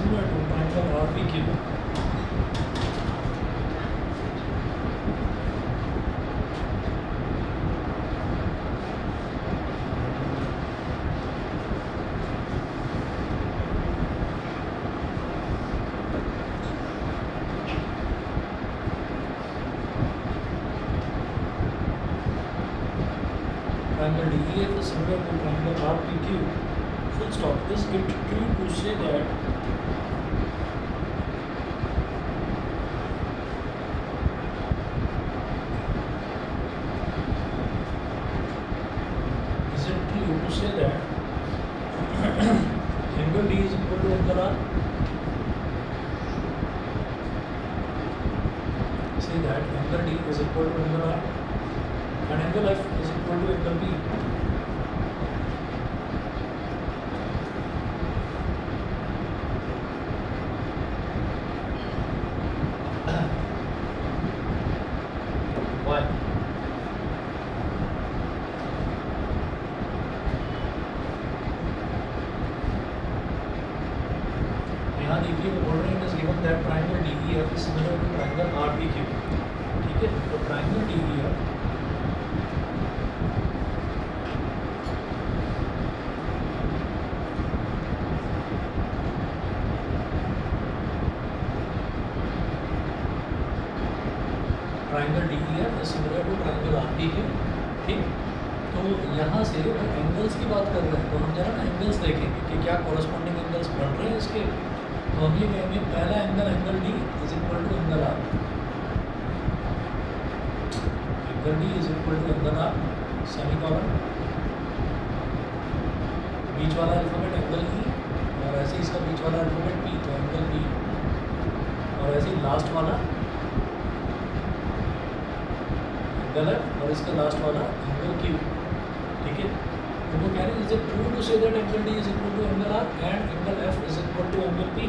similar to triangle RPQ. Triangle DEF is similar to triangle RPQ. Full stop. Is it true to say that angle D is equal to angle R? Say that angle D is equal to angle R and angle F is equal to angle B. Why? यहाँ देखिए वो बोल रहे हैं, it is given that triangle DEF is similar to triangle RPQ. ठीक है, तो triangle DEF triangle DEF is similar to triangle RPQ. ठीक, तो यहाँ से एंगल्स की बात कर रहे हैं, तो हम जरा ना एंगल्स देखेंगे कि क्या कॉरस्पॉन्डिंग एंगल्स बन रहे हैं इसके। तो हम ये कहेंगे पहला angle angle D is equal to angle R, angle D is equal to angle R semicolon, बीच वाला अल्फाबेट एंगल ई और ऐसे इसका बीच वाला अल्फाबेट पी, तो एंगल बी, और ऐसे लास्ट वाला एंगल एफ और इसका लास्ट वाला एंगल क्यू। ठीक है, तो वो कह रहे हैं is it true to say that angle D is equal to angle R and angle F is equal to angle P.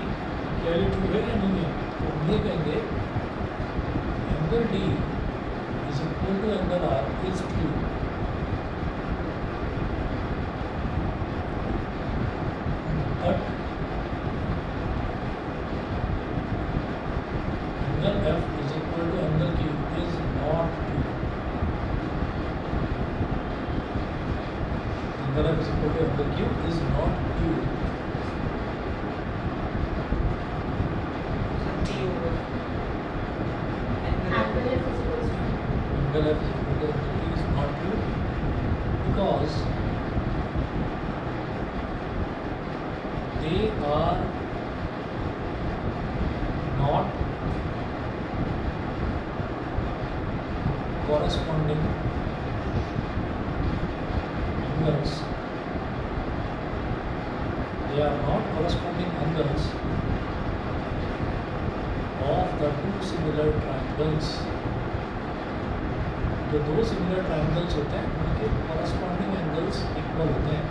क्या ये ट्रू है या नहीं है? तो हम ये कहेंगे angle D is equal to angle R is true but angle F is equal to angle Q is not true. Angle F is equal to angle Q is not true. Angle F is equal to Angle F is equal to angle Q is not true because they are not corresponding angles. They are not corresponding angles of the two similar triangles. जो दो similar triangles होते हैं उनके corresponding angles equal होते हैं।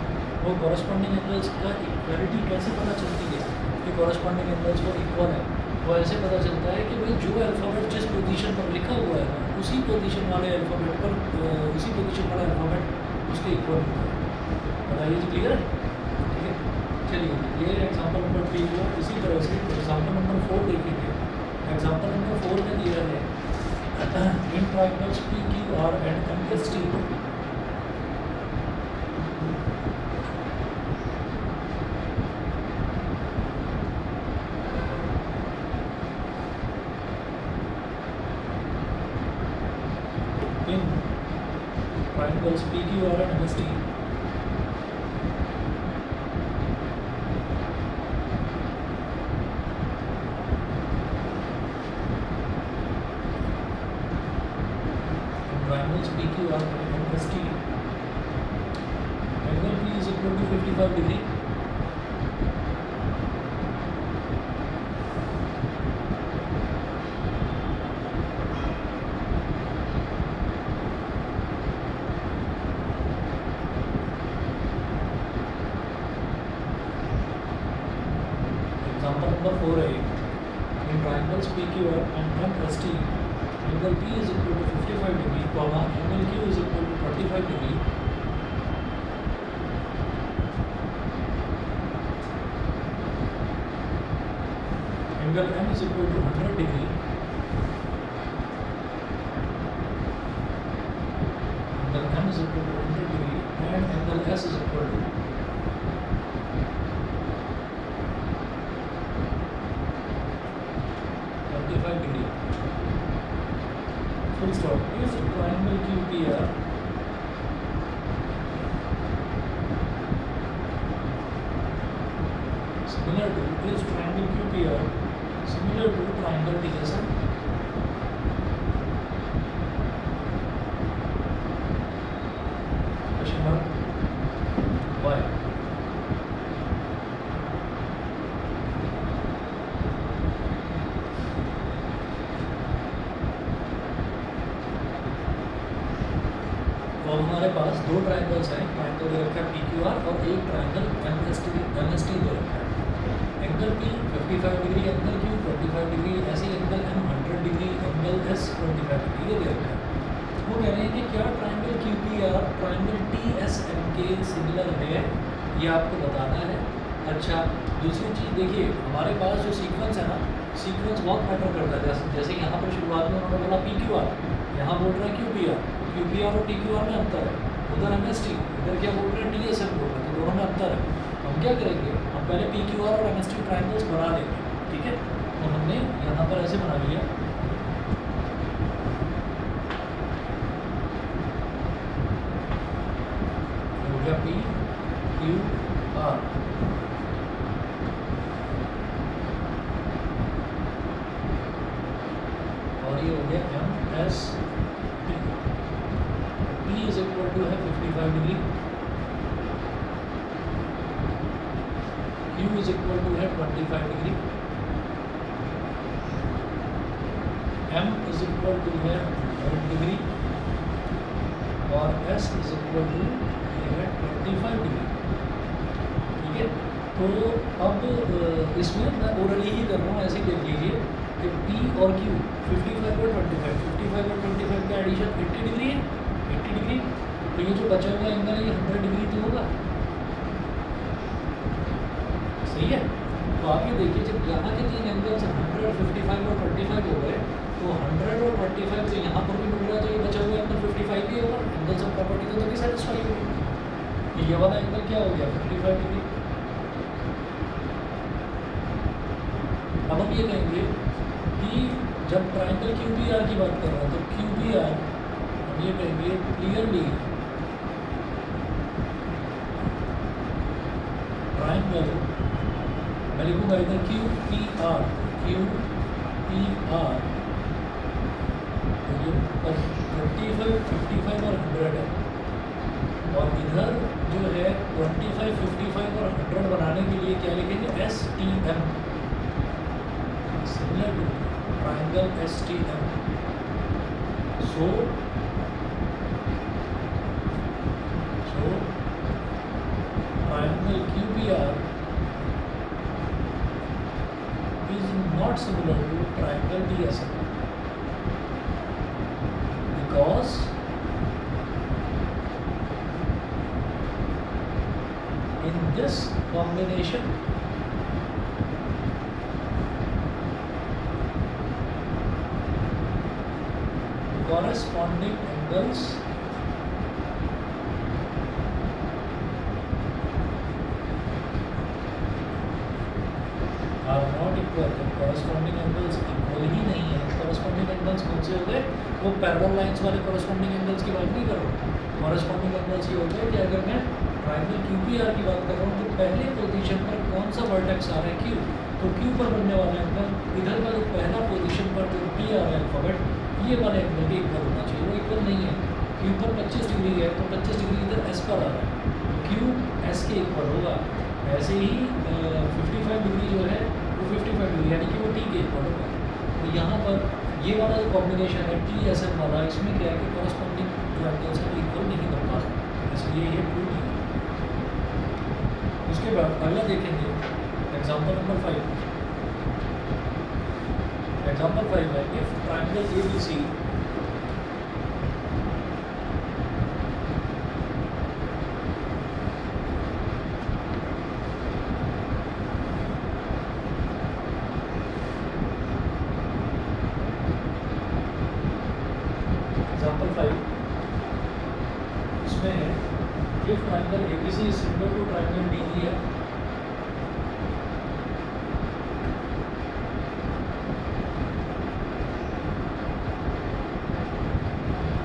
वो corresponding angles का equality कैसे पता चलती है कि कॉरस्पॉन्डिंग एंगल्स वो इक्वल है? वो ऐसे पता चलता है कि भाई जो अल्फ़ाबेट जिस पोजीशन पर लिखा हुआ है ना, उसी पोजीशन वाले अल्फ़ाबेट पर उसी पोजीशन वाला अल्फ़ाबेट उसके इक्वल होता है। बताइए जी, क्लियर है? ठीक है, चलिए ये एग्जांपल नंबर 3 को इसी तरह से एग्जांपल नंबर 4 देखेंगे। एग्जांपल नंबर 4 में दिया है in triangles P Q R and M S T in triangles P Q R and M S T triangles PQR and ST, angle P is equal to 55 degree. Example number 4 है, in triangles PQR and MST, angle P is equal to 55 degree, comma angle Q is equal to 35 degree. Angle M is equal to 100 degree, angle M is equal to 100 degree and angle S is equal to 25 degree. Full stop. If triangle QPR similar to triangle QPR similar to triangle TSM, question mark, why? तो अब हमारे पास दो triangles हैं, triangle दे रखा है PQR और एक triangle MST दे रखा है। Angle P 55 degree, angle Q 25 degree, ऐसे angle M 100 degree, angle S 25 degree ये दे रखा है। वो कह रहे हैं कि क्या ट्राइंगल QPR ट्राइंगल TSM के सिमिलर है, ये आपको बताना है। अच्छा, दूसरी चीज़ देखिए, हमारे पास जो सीक्वेंस है ना, सीक्वेंस बहुत मैटर करता है। जैसे यहाँ पर शुरुआत में उन्होंने बोला PQR, यहाँ बोल रहे हैं QPR, QPR और TQR में अंतर है, उधर MST, इधर क्या बोल रहे हैं TSM बोल रहे हैं, तो दोनों में अंतर है। हम क्या करेंगे, हम पहले PQR और MST ट्राइंगल्स बना लेंगे, ठीक है। तो हमने यहाँ पर ऐसे बना लिया, हो गया PQR और ये हो गया MST। P is equal to है 55 degree, Q is equal to है 25 degree, M is equal to है 100 डिग्री और S is equal to है 25 डिग्री, ठीक है। तो अब इसमें मैं ओरली ही कर रहा हूँ, ऐसे देख लीजिए कि P और Q 55 और 25 का एडिशन 80 डिग्री है, 80 डिग्री। तो ये जो बचा हुआ एंगल ये 100 डिग्री तो होगा, सही है। तो आप ये देखिए, जब यहाँ के तीन एंगल्स 100, 55 और 25 हो गए, तो 100 और 25 से यहाँ पर भी मिल रहा है, तो ये बचा हुआ एंगल 55 ही होगा। एंगल्स ऑफ प्रॉपर्टी तो तभी सेटिस्फाई होगी। ये वाला एंगल क्या हो गया 55 डिग्री। अब हम ये कहेंगे कि जब ट्राइंगल QPR की बात कर रहा है, तो QPR हम ये कहेंगे क्लियरली ट्राइंगल, मैं लिखूंगा इधर QPR, तो ये 35, 55 और 100 है, और इधर जो है 25, 55 और 100 बनाने के लिए क्या लिखेंगे STM, similar to triangle STM. So triangle QPR is not similar to triangle TSM because in this combination corresponding angles are not equal। corresponding angles equal ही नहीं है। corresponding angles कौन से हो गए, वो पैरेलल लाइंस वाले corresponding angles की बात नहीं कर रहा हूँ। corresponding angles ये होते हैं कि अगर मैं ट्राइंगल QPR की बात कर रहा हूँ, तो पहले पोजीशन पर कौन सा वर्टेक्स आ रहा है Q, तो Q पर बनने वाला एंगल इधर का जो पहला पोजीशन पर जो P आ रहा है अल्फाबेट, ये वाले एंगल के इक्वल होना चाहिए। वो इक्वल नहीं है। Q पर 25 डिग्री है, तो 25 डिग्री इधर S पर आ रहा है, Q S के इक्वल होगा। ऐसे ही 55 डिग्री जो है वो 55 डिग्री यानी कि वो T के इक्वल होगा। तो यहाँ पर ये वाला जो कॉम्बिनेशन है TSM वाला, इसमें क्या है कि कॉरस्पॉन्डिंग जो एंगल्स हैं वो इक्वल नहीं बन पाते, इसलिए ये ट्रू नहीं है। उसके बाद अगला देखेंगे एग्जाम्पल नंबर 5। एग्जाम्पल 5 है if triangle ABC ABC is similar to triangle DEF.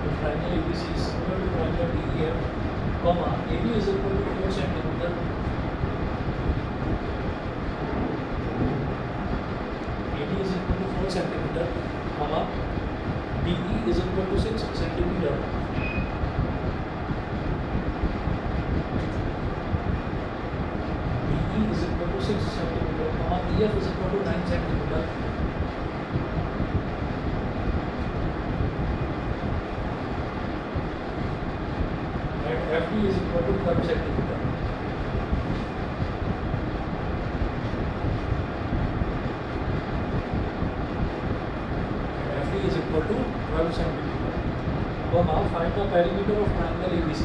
If triangle ABC is similar to triangle DEF, comma, AB is equal to 4 centimeter. AB is equal to 4 centimeter, comma, DE is equal to 6 centimeter. DE is equal to 6 centimeter, comma, EF is equal to 9 centimeter. And FD is equal to 12 centimeter. And FD is equal to 12 centimeter. Comma, find the perimeter of triangle ABC.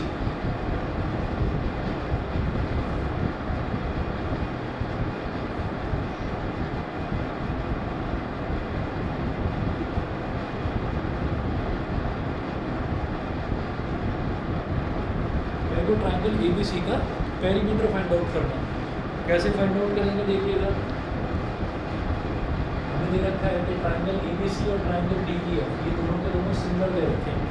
मेरे को triangle ABC का perimeter find out करना है। कैसे find out करेंगे देखिएगा, हमें दे रखा है कि ट्राइंगल ABC और ट्राइंगल DEF ये दोनों के दोनों सिमिलर दे रखे हैं।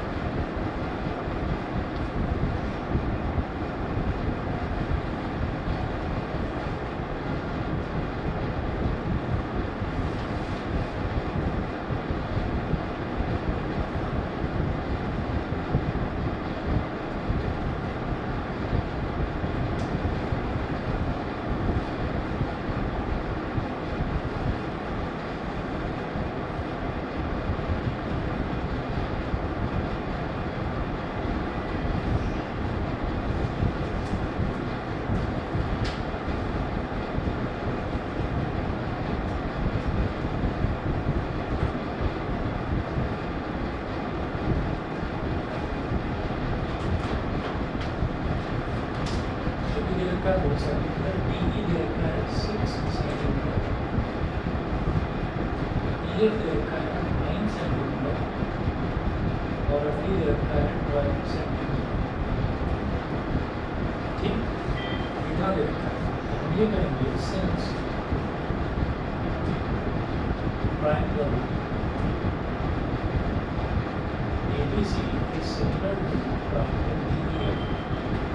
का 2 सेंटीमीटर, DE दे रखा है 6 सेंटीमीटर, EF दे रखा है 9 सेंटीमीटर और FD दे रखा है 12 सेंटीमीटर। ठीक, इतना दे रखा है। हम ये करेंगे since triangle ABC is similar to triangle DEF,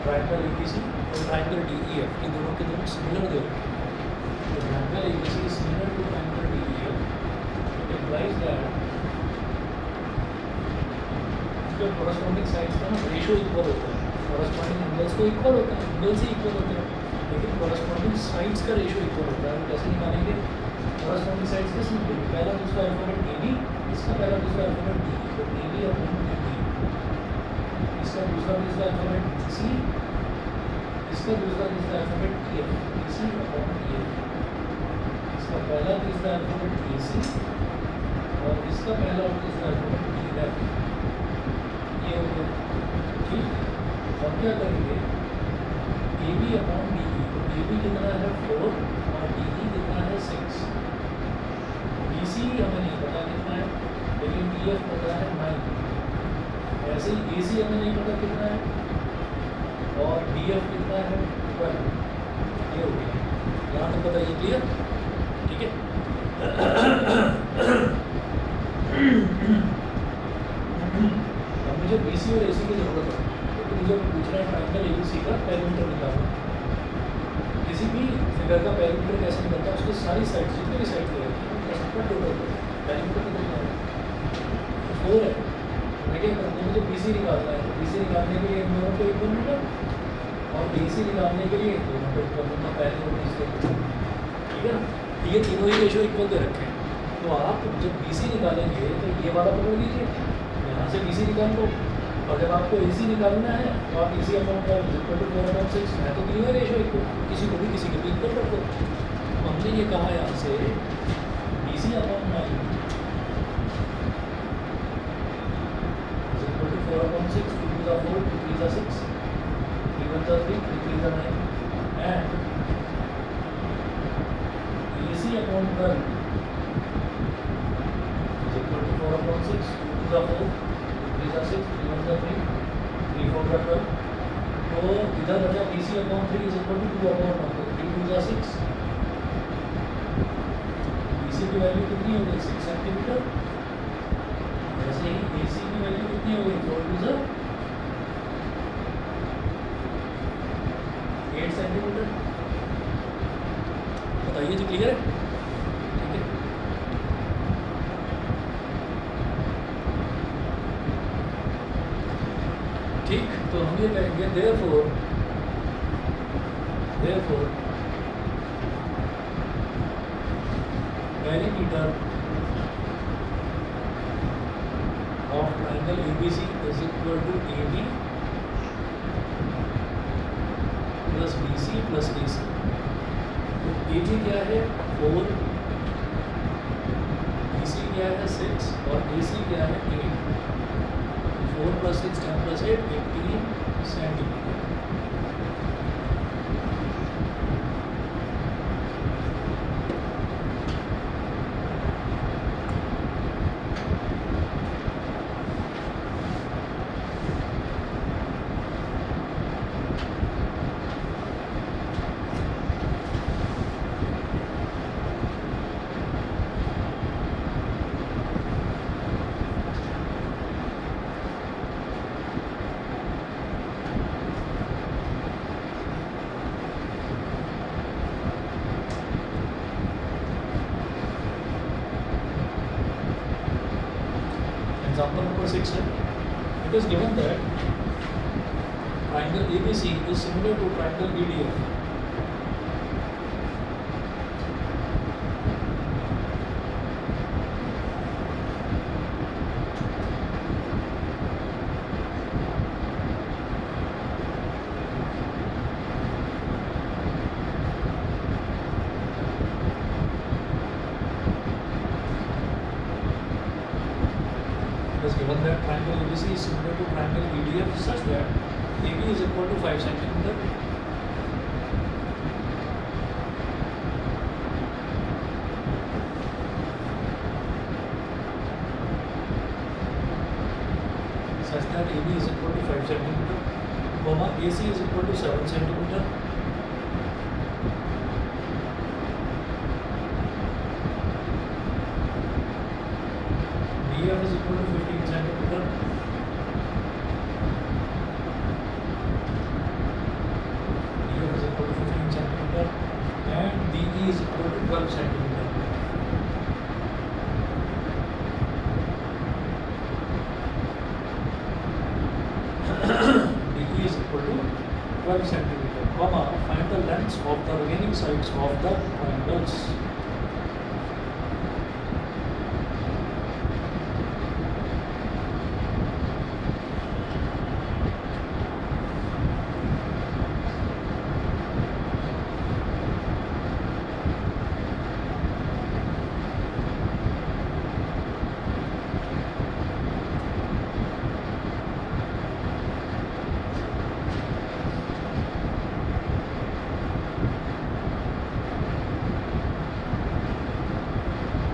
triangle ABC और ट्रायंगल DEF ये दोनों के दोनों सिमिलर दे रखे हैं। तो triangle ABC is similar to triangle DEF, it implies that इसके corresponding sides का ना रेशियो इक्वल होता है, corresponding एंगल्स तो इक्वल होता है, एंगल से इक्वल होते हैं, लेकिन corresponding sides का रेशियो इक्वल होता है। तो कैसे निकालेंगे corresponding sides के सिंपल, पहला दूसरा अल्फाबेट AB, इसका पहला दूसरा अल्फाबेट DE, तो AB अपॉन DE, इसका दूसरा तीसरा अल्फाबेट C, इसका दूसरा तीसरा alphabet EF, EC upon EF, इसका पहला तीसरा अल्फाबेट AC और इसका पहला और तीसरा अल्फाबेट EF, ये हो गया। ठीक, अब क्या करेंगे AB अपॉन DE, तो AB कितना है 4 और DE कितना है 6, BC हमें नहीं पता कितना है, लेकिन EF पता है 9, ऐसे ही AC हमें नहीं पता कितना है और DF कितना है 12, ये हो गया। यहाँ तक पता ये क्लियर, ठीक है। अब मुझे BC और AC की ज़रूरत है, तो मुझे पूछ रहा है ट्रायंगल ABC का पेरीमीटर निकालना। किसी भी फिगर का पेरीमीटर कैसे निकलता है, उसके सारी साइड जितने भी साइड ले रखी है सबका टोटल पेरीमीटर कितना है 4 है। मैं क्या करूँगा, मुझे BC निकालना है, तो BC निकालने के लिए इन दोनों को इक्वल लूँगा और BC निकालने के लिए इन दोनों को इक्वल लूँगा, पहले और तीसरे को। ठीक है ना, ये तीनों ही रेशियो इक्वल दे रखे हैं। तो आप जब BC निकालेंगे तो ये वाला पकड़ लीजिए, यहाँ से BC निकाल लो, और जब आपको AC निकालना है तो आप AC अपॉन 4/6, मैं तो तीनों रेशियो इक्वल, किसी को भी किसी के भी इक्वल रखो। तो हमने ये कहा यहाँ से BC upon 9 is equal to 4/6, 2 to the 4, 2 3 the 6, 3 1 the 3, 3 3 the 9, and AC upon 12 is equal to 4/6, 2 to the 4, 2 3 the 6, 3 1 the 3, 3 4 the 12। तो इधर बचा BC अपॉन की वैल्यू कितनी हो गई 6 सेंटीमीटर। वैसे ही AC की वैल्यू कितनी हो गई 4 टू 8 सेंटीमीटर। बताइए जी, क्लियर है? ठीक है, ठीक। तो हम ये कहेंगे therefore perimeter of triangle ABC is equal to AB plus BC plus AC। तो AB क्या है 4, BC क्या है 6 और AC क्या है 8। 4 plus 6 10 plus 8 18 centimetre. Example number 6 है, it is given that triangle ABC is similar to triangle EDF। It is given that triangle ABC is similar to triangle EDF such that AB is equal to 5 centimeter, such that AB is equal to 5 centimeter, comma AC is equal to 7 centimeter, BF is equal to 15 centimeter, BF is equal to 15 centimeter, and DE is equal to 12 centimeter। DE is equal to 12 centimeter, comma find the lengths of the remaining sides of the triangles।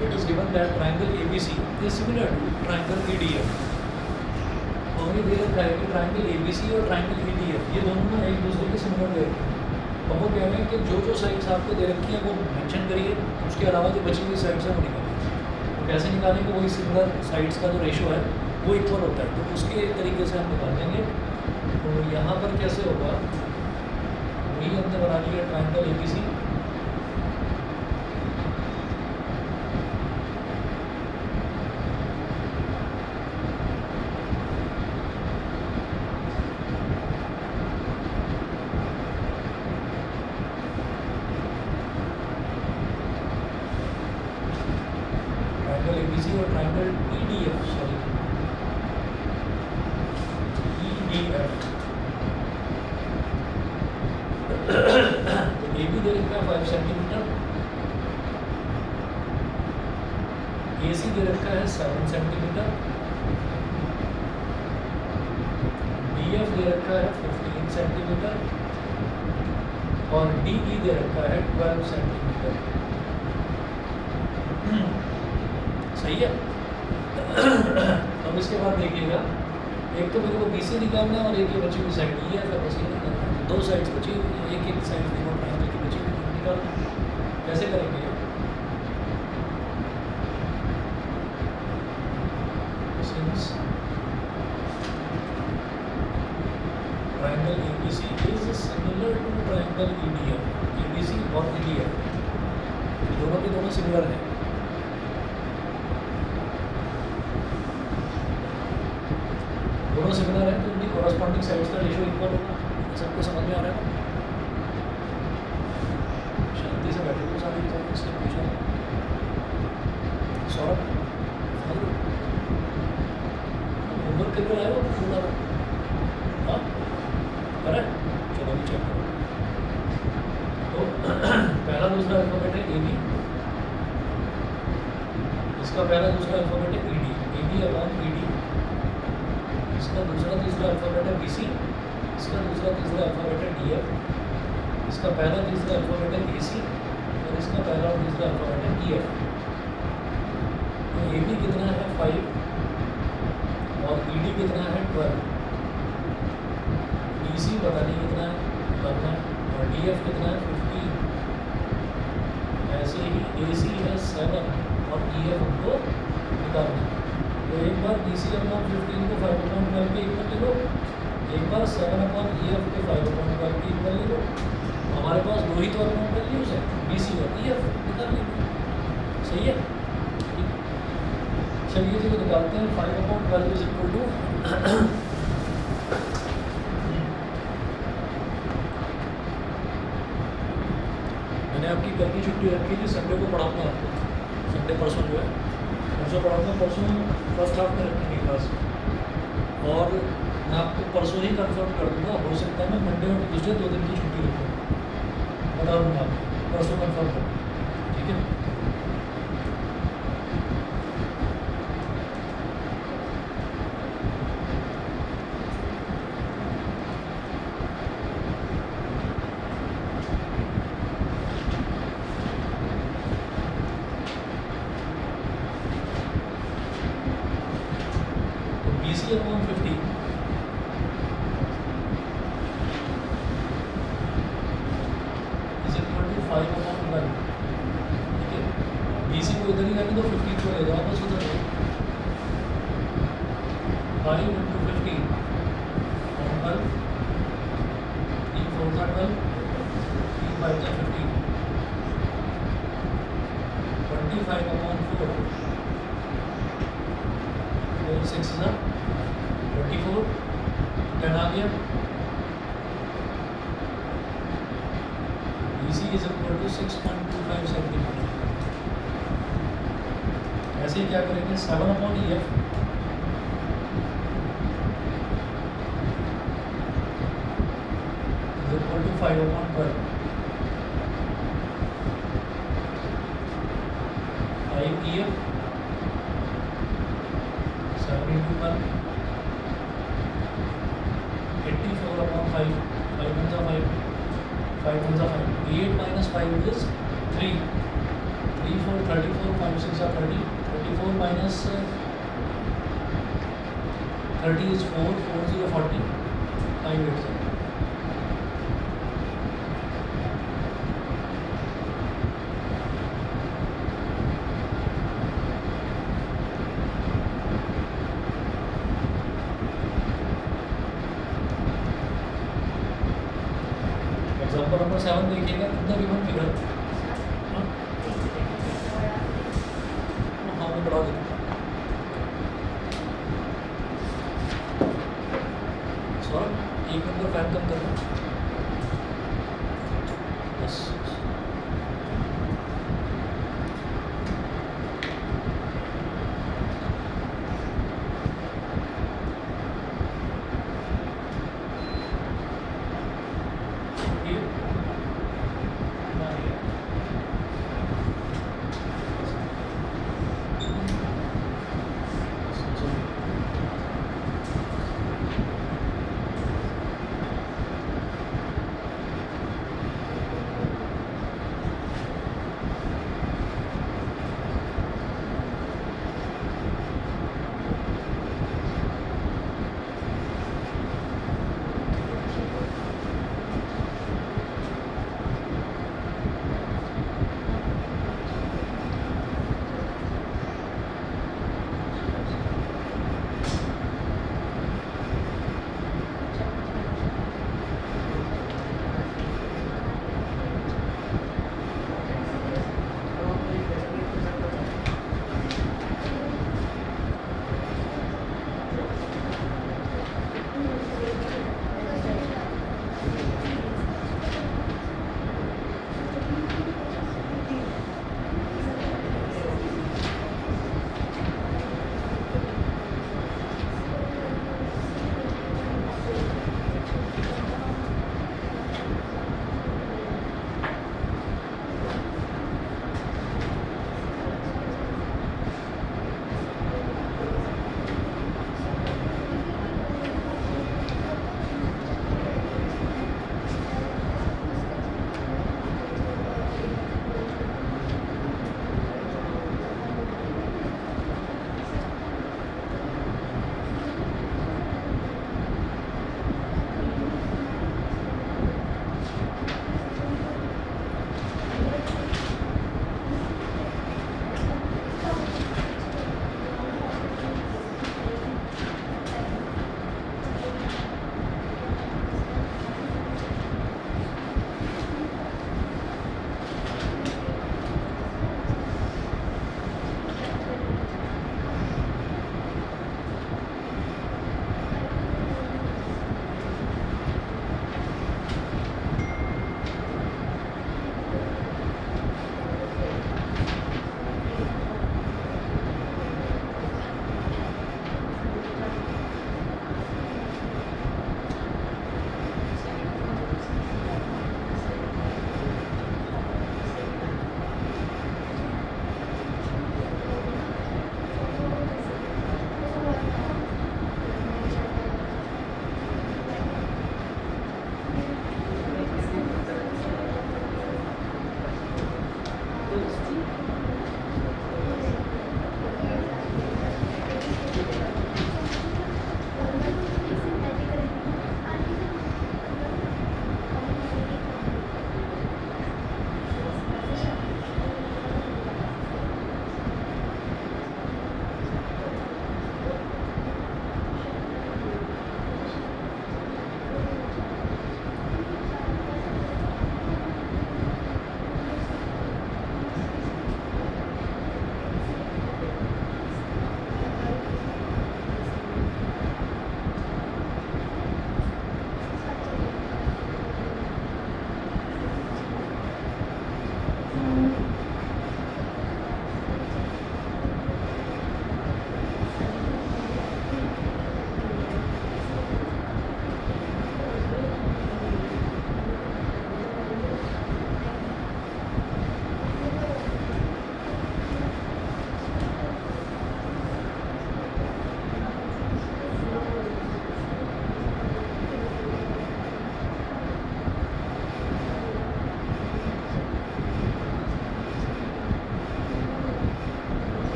It is given that triangle ABC is similar to triangle EDF। तो हमें दे रखा है कि triangle ABC और triangle EDF ये दोनों ना एक दूसरे के सिमिलर दे रखे हैं। तो वो कह रहे हैं कि जो जो साइड्स आपको दे रखी है वो मेंशन करिए, उसके अलावा जो बची हुई साइड्स हैं वो निकालिए। तो कैसे निकालेंगे? वही सिमिलर साइड्स का जो रेशो है वो इक्वल होता है, तो उसके तरीके से हम निकाल देंगे। तो यहाँ पर कैसे होगा, वही हमने बना लिया ट्राइंगल ABC, ट्राइंगल ABC और ट्राइंगल EDF, सॉरी EDF। तो AB दे रखा है 5 सेंटीमीटर, AC दे रखा है 7 सेंटीमीटर, BF दे रखा है 15 सेंटीमीटर और DE दे रखा है 12 सेंटीमीटर। सही है। अब इसके बाद देखिएगा, एक तो मेरे को BC निकालना है और एक ये बची हुई साइड ये है, फिर बस ये निकालना है। दो साइड्स बची हुई है, एक एक साइड देखो ट्राइंगल की बची हुई निकालना है। कैसे करेंगे? since triangle ABC is similar to triangle EDF, ABC और EDF दोनों के दोनों सिमिलर हैं। दोनों सिमिलर हैं तो उनकी कॉरस्पॉन्डिंग साइड्स का रेशियो इक्वल होगा। सबको समझ में आ रहा है? शांति से बैठे तो सारी चीज़ें इसलिए पूछा सौरभ होमवर्क करके आए हो पूरा? हाँ करेक्ट, चलो भी चेक करो। तो पहला दूसरा अल्फाबेट है AB, इसका पहला दूसरा अल्फाबेट है ED, AB अपॉन ED। इसका दूसरा तीसरा अल्फाबेट है BC, इसका दूसरा तीसरा अल्फाबेट है DF, इसका पहला तीसरा अल्फाबेट है AC और इसका पहला और तीसरा अल्फाबेट है EF। तो AB कितना है 5 और ED कितना है 12, BC पता नहीं कितना है करना और DF कितना है 15। ऐसे ही AC है 7 और EF हमको निकालना है। तो एक बार BC अपॉन 15 को 5/12 के इक्वल ले लो, एक बार 7 अपॉन EF को 5/12 के इक्वल ले लो। हमारे पास दो ही तो अपॉन वैल्यूज है, BC और EF निकाल लेंगे। सही है? चलिए जी निकालते हैं। 5/12 इज इक्वल टू मैंने आपकी कल की छुट्टी रखी थी, संडे को पढ़ाऊंगा आपको। संडे परसों जो है परसों पढ़ाऊंगा, परसों फर्स्ट हाफ में रखेंगे क्लास और मैं आपको परसों ही कंफर्म कर दूंगा। हो सकता है मैं मंडे और ट्यूसडे 2 दिन की छुट्टी रखूँ, बता दूँगा आपको, परसों कंफर्म कर, ठीक है? BC upon 15 is equal to 5/12। ठीक है, BC को इधर ही रहने दो, 15 को ले जाओ बस उधर। 5 into 15 upon 12, 3 4 का 12, 3 5 का 15, 25 upon 4, 4 6 का 24, 10 आ गया। BC is equal to 6.25 centimetre. ऐसे ही क्या करेंगे, 7 upon EF is equal to 5/12, 5 EF 7 into 1, 84 upon 5, 5 1 5, 5 1 5, 8 minus 5 is 3, 3 4 34, 5 6 are 30, 34 minus 30 is 4, 4 0 40, 5 8 0। Example number 7 देखिएगा, कितना गिवन फिगर। हाँ मैं बढ़ा देता हूँ। सौरभ एक नंबर फैन कम करना बस।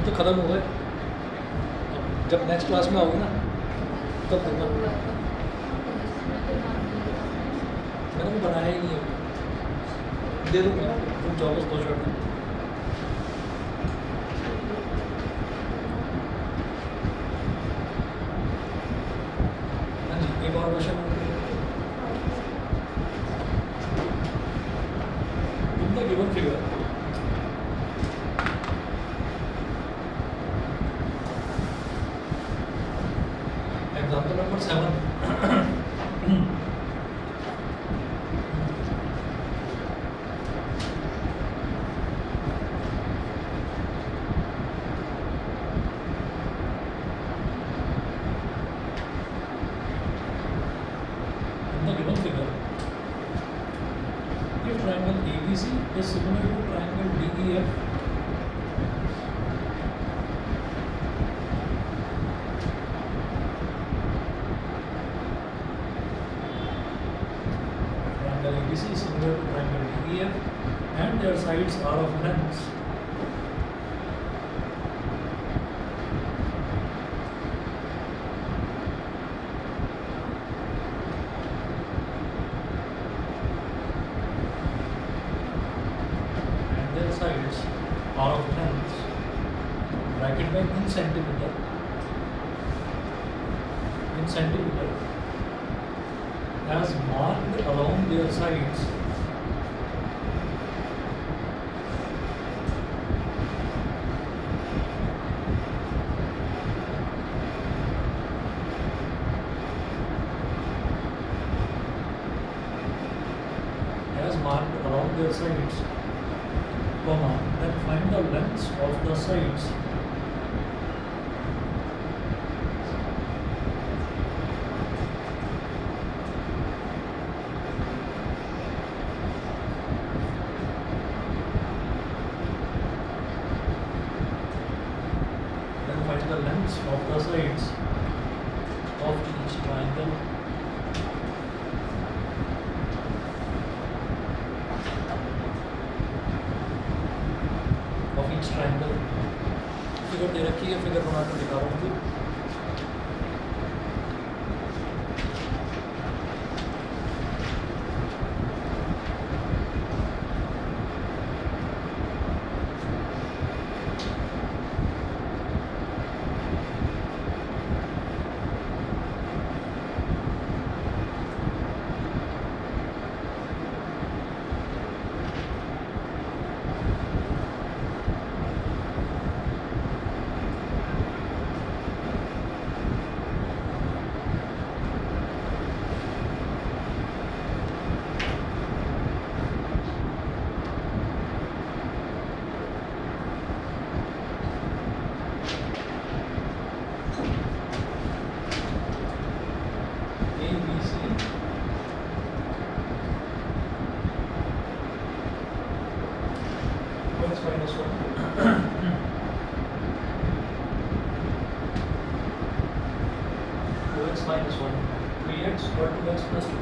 तो ख़त्म हो गए, अब जब नेक्स्ट क्लास में आओगे ना तब दूंगा। मैंने भी बनाया ही नहीं है, दे दूँगा, तुम जाओ बस 2 शर्ट में। हाँ जी, एक और question in the given figure example number 7 in the given figure, if triangle ABC is similar to triangle DEF, triangle ABC is similar to triangle DEF, and their sides are of lengths sides are of lengths bracket में in centimeter as marked along their sides comma, then find the lengths of the sides of each triangle figure दे रखी है, figure बनाकर दिखा रहा हूँ। minus 1 2x minus 1 3x equal to x plus 2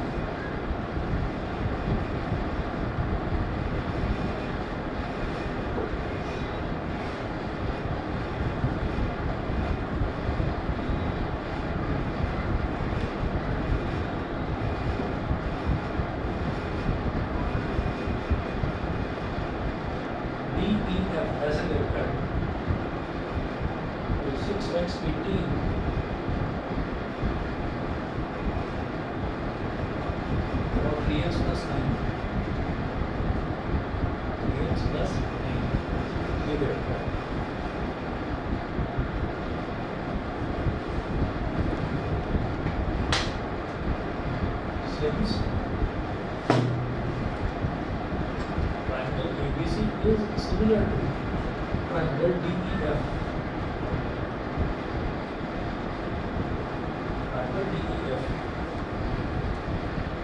ऐसे देखकर 6x 18 और 3x plus 9 3x plus 9 ये देखकर since triangle ABC is similar to triangle DEF.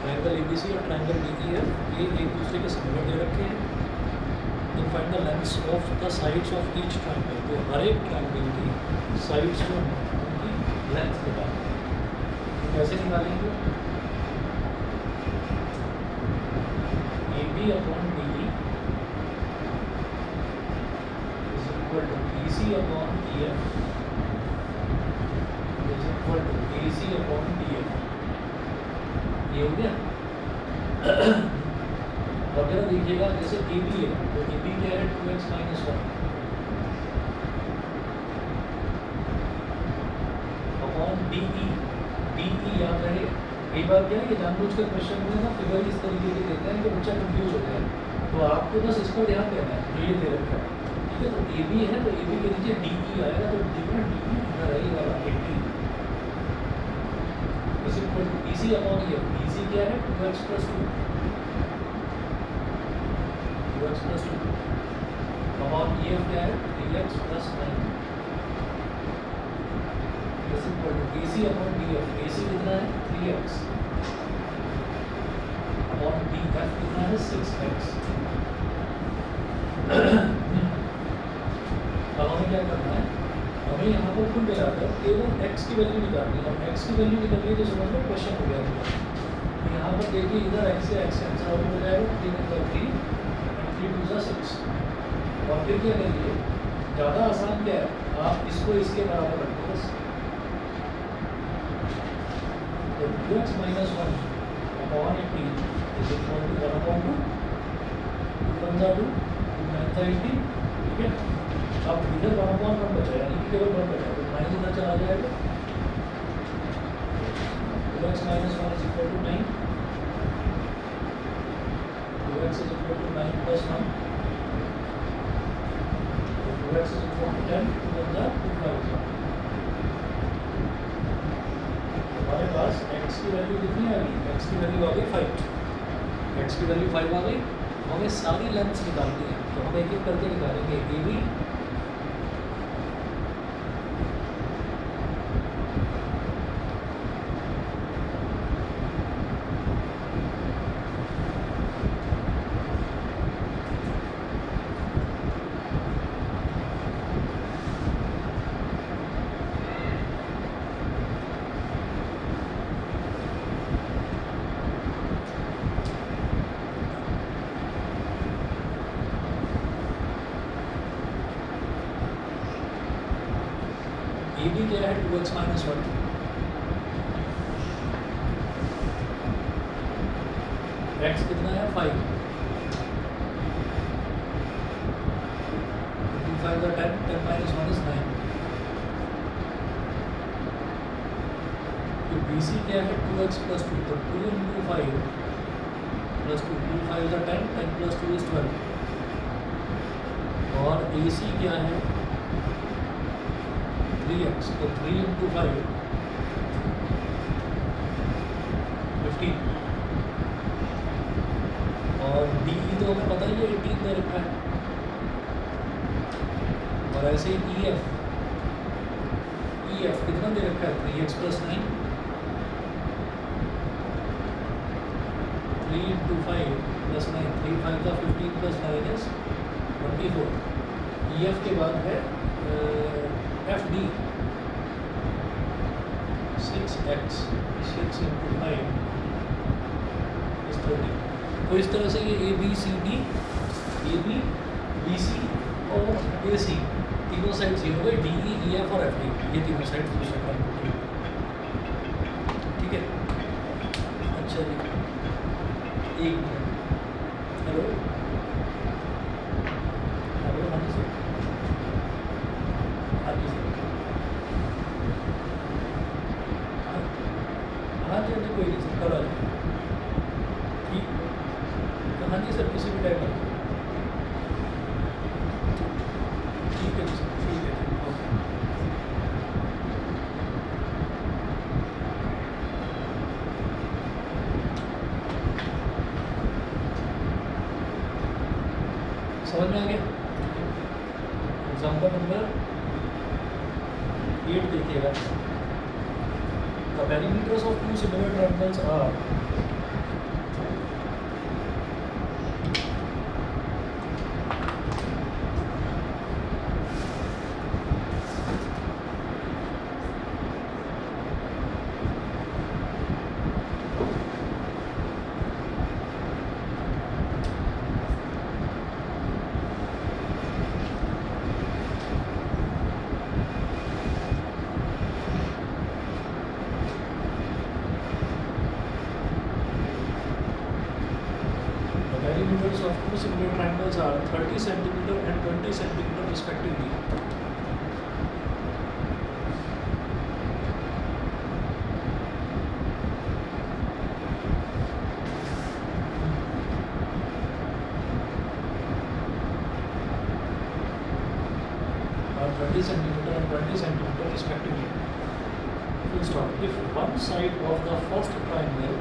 Triangle ABC और triangle DEF ये एक दूसरे के सिमिलर दे रखे हैं। Then find the lengths of the sides of each triangle. तो हर एक triangle की sides जो हैं उनकी length निकालें। तो कैसे निकालेंगे? AB upon DE is equal to BC AC upon EF is equal to AC upon DF. ये हो गया। और जरा देखिएगा जैसे AB है तो AB क्या है 2x minus 1 upon DE। DE याद रहे, कई बार क्या है कि जानबूझकर क्वेश्चन में ना फिगर इस तरीके के देते हैं कि बच्चा कंफ्यूज हो जाए, तो आपको बस इस पर ध्यान देना है जो ये दे रखा है, ठीक है। तो AB है तो AB के नीचे DE आएगा, तो डिफरेंट DE इधर है ये वाला 80 is equal to BC upon EF। BC क्या है 2x plus 2 2x plus 2 upon EF क्या है 3x plus 9 is equal to AC upon DF। AC कितना है 3x अपॉन DF कितना है 6x। अब हमें क्या करना है, हमें यहाँ पर कुल मिलाकर केवल x की वैल्यू निकालनी है, और x की वैल्यू निकल गई तो समझ लो क्वेश्चन हो गया। यहाँ पर देखिए इधर x से x कैंसिल आउट हो जाएगा, 3 × 3 and 3 2 6। और फिर क्या करिए, ज़्यादा आसान क्या है, आप इसको इसके बराबर रखो बस। तो 2x minus 1 upon 80 is equal to 1 upon 2 2 × 2 2 9 80, ठीक है। अब इधर 1 अपॉन 1 बचा, यानी कि केवल 1 बचा, तो 9 इधर चला जाएगा। 2x minus 1 is equal to 9, 2x is equal to 9 plus 1, so 2x is equal to 10, 2 × 2 5। हमारे पास x की वैल्यू कितनी आ गई, x की वैल्यू आ गई 5, x की वैल्यू 5 आ गई। हमें सारी लेंथ्स निकालनी है, तो हम एक एक करके निकालेंगे। AB AB क्या है 2x minus 1, x कितना है 5, 2 5 10, 10 minus 1 is 9। तो BC क्या है 2x plus 2, तो 2 × 5 plus 2, 2 5 10, 10 plus 2 is 12। और AC क्या है 3x, तो 3 × 5 15। और DE तो हमें पता ही है 18 दे रखा है। और ऐसे ही EF कितना दे रखा है 3x plus 9, 3 × 5 plus 9, 3 5 का 15 plus 9 is 24। EF के बाद है FD 6x, 6 × 5 is 30। तो इस तरह से ये ABCD, AB, BC और AC तीनों साइड 0 हो गए, DE, EF और FD ये तीनों साइड क्वेश्चन का, ठीक है। अच्छा जी, एक मिनट, हेलो हेलो, हाँ जी सर, हाँ जी सर, हाँ जी कोई नहीं सर, कल आ जाए, ठीक, हाँ जी सर किसी भी टाइम आ जाए, ठीक है सर, ठीक है, ओके। समझ में आ गया। एग्जाम्पल नंबर 8 देखिएगा। The perimeters of two similar triangles are perimeters of two similar triangles are 30 centimeter and 20 centimeter respectively. Are 30 centimeter and 20 centimeter respectively. Full stop. If one side of the first triangle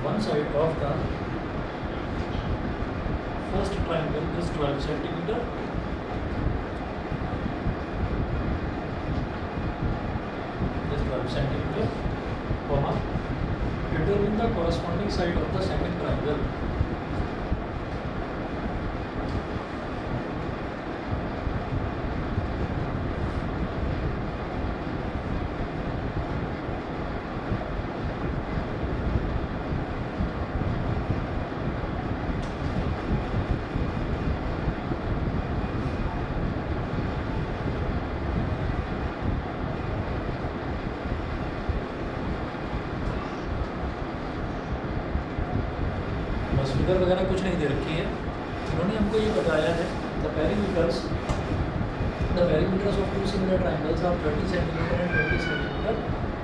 one side of the first triangle is 12 centimeter, comma, determine the corresponding side of the second triangle. बस figure वगैरह कुछ नहीं दे रखी है, उन्होंने हमको ये बताया है the perimeters of two similar triangles are 30 centimetre and 20 centimetre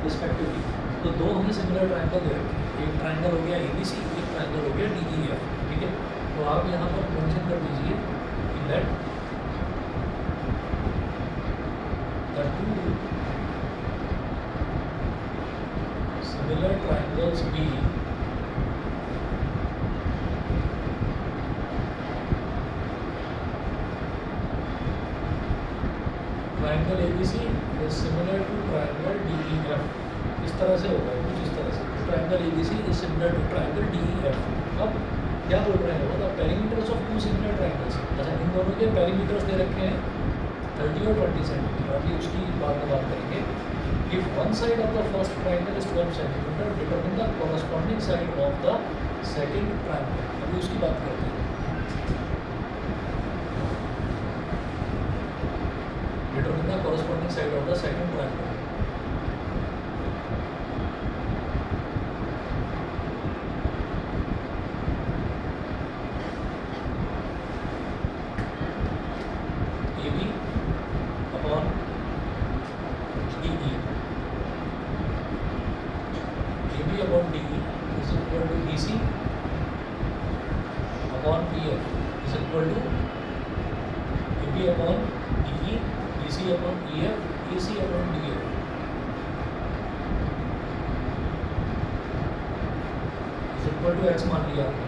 respectively. तो दो हमें सिमिलर ट्राइंगल दे रखे हैं, एक ट्राइंगल हो गया ABC, एक ट्राइंगल हो गया DEF, ठीक है। तो आप यहाँ पर मेंशन कर दीजिए कि that the two similar triangles be triangle ABC is similar to triangle DEF। इस तरह से होगा कुछ इस तरह से, triangle ABC is similar to triangle DEF। अब क्या बोल रहे हैं वो, the perimeters of two similar triangles. अच्छा, इन दोनों के पेरीमीटर्स दे रखे हैं 30 और 20 सेंटीमीटर, अभी उसकी बाद में बात करेंगे। If one side of the first triangle is 12 centimetre, determine the corresponding side of the second triangle. अभी उसकी बात करते हैं। Determine the corresponding side of the second triangle. AB upon DE. AB upon DE is equal to BC upon BF is equal to AB upon DE, BC upon EF, AC upon DF। is equal to X मान लिया आपने।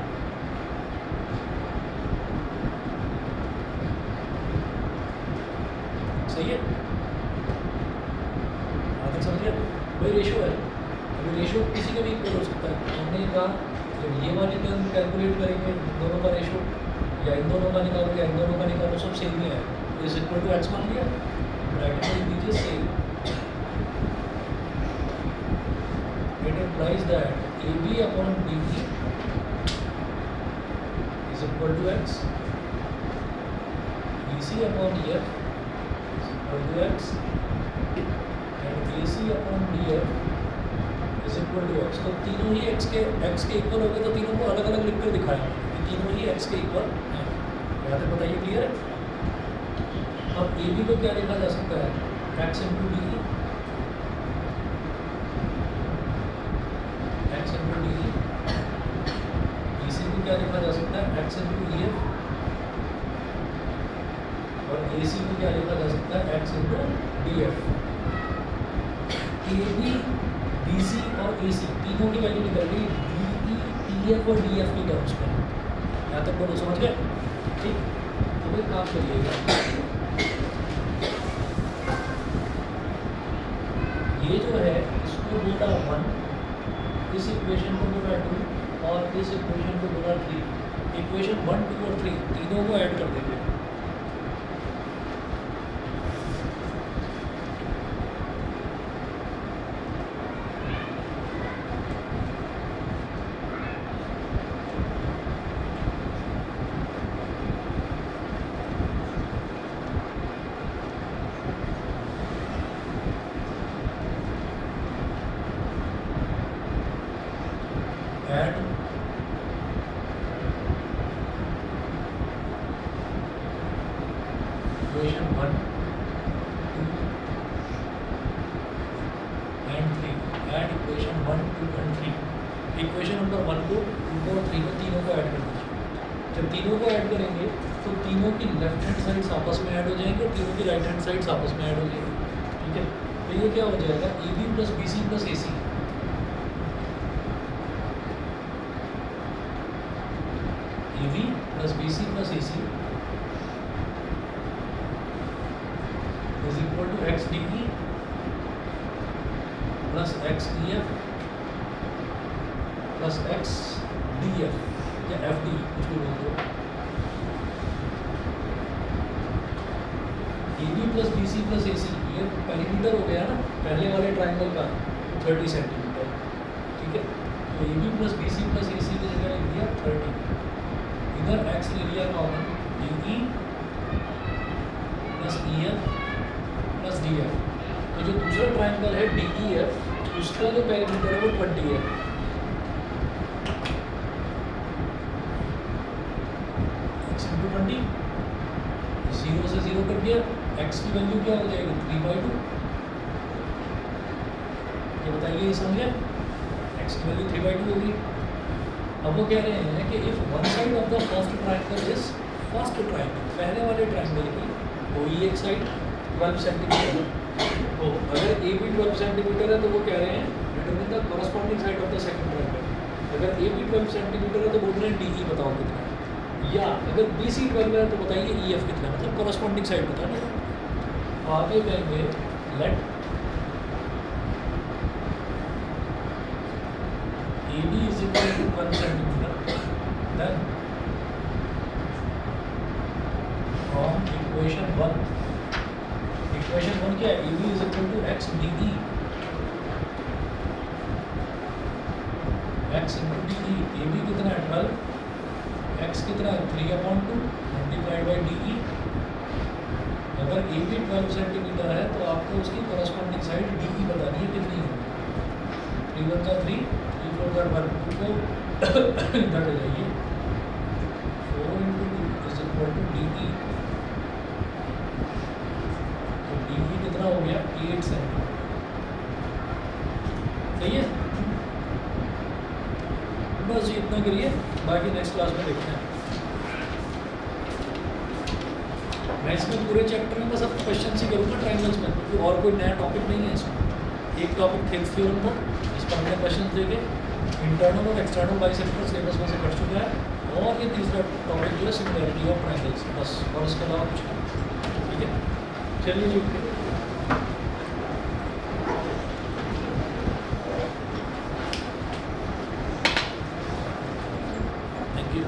सही है, आगे समझिए। वही ratio है, अभी रेशियो किसी का भी इक्वल हो सकता है। हमने कहा जब ये वाली टर्म कैलकुलेट करेंगे दोनों का रेशियो, या इन दोनों का निकालो या इन दोनों का निकालो, सब सेम ही है। इज इक्वल टू X मान लिया, ब्रैकेट में लिख दीजिए same. It implies that AB upon DE is equal to X, BC upon EF is equal to X and AC upon DF is equal to X। तो तीनों ही X के equal हो गए, तो तीनों को अलग अलग लिख कर दिखाएंगे कि तीनों ही X के इक्वल हैं। यहाँ तक बताइए, क्लियर है। अब AB को क्या लिखा जा सकता है, X into DE, X into DE। BC को क्या लिखा जा सकता है, X इंटू EF, और AC को क्या लिखा जा सकता है, X into DF। AB, BC और AC तीनों की वैल्यू निकल गई DE, EF और DF की टर्म्स में। यहाँ तक बोलो, समझ गए, ठीक। तो एक काम करिएगा, ये जो है इसको बोला 1, इस इक्वेशन को बोला 2 और इस इक्वेशन को बोला 3। इक्वेशन 1, 2 और 3 तीनों को ऐड कर देंगे। इक्वेशन 1, 2 एंड 3, इक्वेशन नंबर 1 को 2 और 3 में तीनों को ऐड कर दीजिए। जब तीनों को ऐड करेंगे तो तीनों की लेफ्ट हैंड साइड्स आपस में ऐड हो जाएंगे और तीनों की राइट हैंड साइड्स आपस में ऐड हो जाएंगी, ठीक है। तो ये क्या हो जाएगा, A B plus B C plus A C, A B plus B C plus A C is equal to x D E plus X D F plus X D F या एफ डी, कुछ भी बोल दो। A B plus B C plus A C, ये perimeter हो गया ना पहले वाले ट्राइंगल का 30 सेंटीमीटर, ठीक है। तो A B plus B C plus A C की जगह लिख दिया 30, इधर एक्स ले लिया common, D E plus E F plus D F. तो जो दूसरा ट्राइंगल है डी ई एफ, उसका जो पेरीमीटर है वो 20 है। एक्स इंटू 20, 0 से 0 कट गया, एक्स की वैल्यू क्या हो जाएगी 3/2। ये बताइए, ये समझे, एक्स की वैल्यू 3/2 होगी। अब वो कह रहे हैं कि if one side of the first triangle is first triangle, पहले वाले ट्राइंगल की कोई एक साइड 12 सेंटीमीटर हो, अगर ए बी 12 सेंटीमीटर है तो वो कह रहे हैं determine the corresponding side of the second triangle. अगर ए बी 12 सेंटीमीटर है तो बोल रहे हैं डी ई बताओ कितना है, या अगर बी सी 12 है तो बताइए ई एफ कितना है, मतलब कॉरस्पॉन्डिंग साइड बताना। तो आप ये कहेंगे let A B is equal to 1 centimetre, then from equation 1 क्या है, A B is equal to x D E, x into D E, A B कितना है 12, एक्स कितना है 3/2 मल्टीप्लाइड बाई डी ई। अगर ए बी 12 सेंटीमीटर है तो आपको उसकी कॉरस्पॉन्डिंग साइड डी ई बतानी है कितनी है, 3 1 का 3, 3 4 का 1, 2 को इधर ले जाइए, 4 into 2 is equal to D E. तो डी ई कितना हो गया 8 सेंटीमीटर, सही है। बस ये इतना करिए, बाकी नेक्स्ट क्लास में देखते हैं। मैं इसमें पूरे चैप्टर में बस अब क्वेश्चन ही करूँगा ट्राइंगल्स में, क्योंकि और कोई नया टॉपिक नहीं है इसमें। एक टॉपिक थिक्स थ्योरम था, इस पर हमने क्वेश्चन देखे, इंटरनल और एक्सटर्नल बाइसेक्टर सिलेबस में से कट चुका है, और ये तीसरा टॉपिक जो है सिमिलैरिटी ऑफ ट्राइंगल्स, बस, और उसके अलावा कुछ नहीं, ठीक है। चलिए जी, थैंक यू।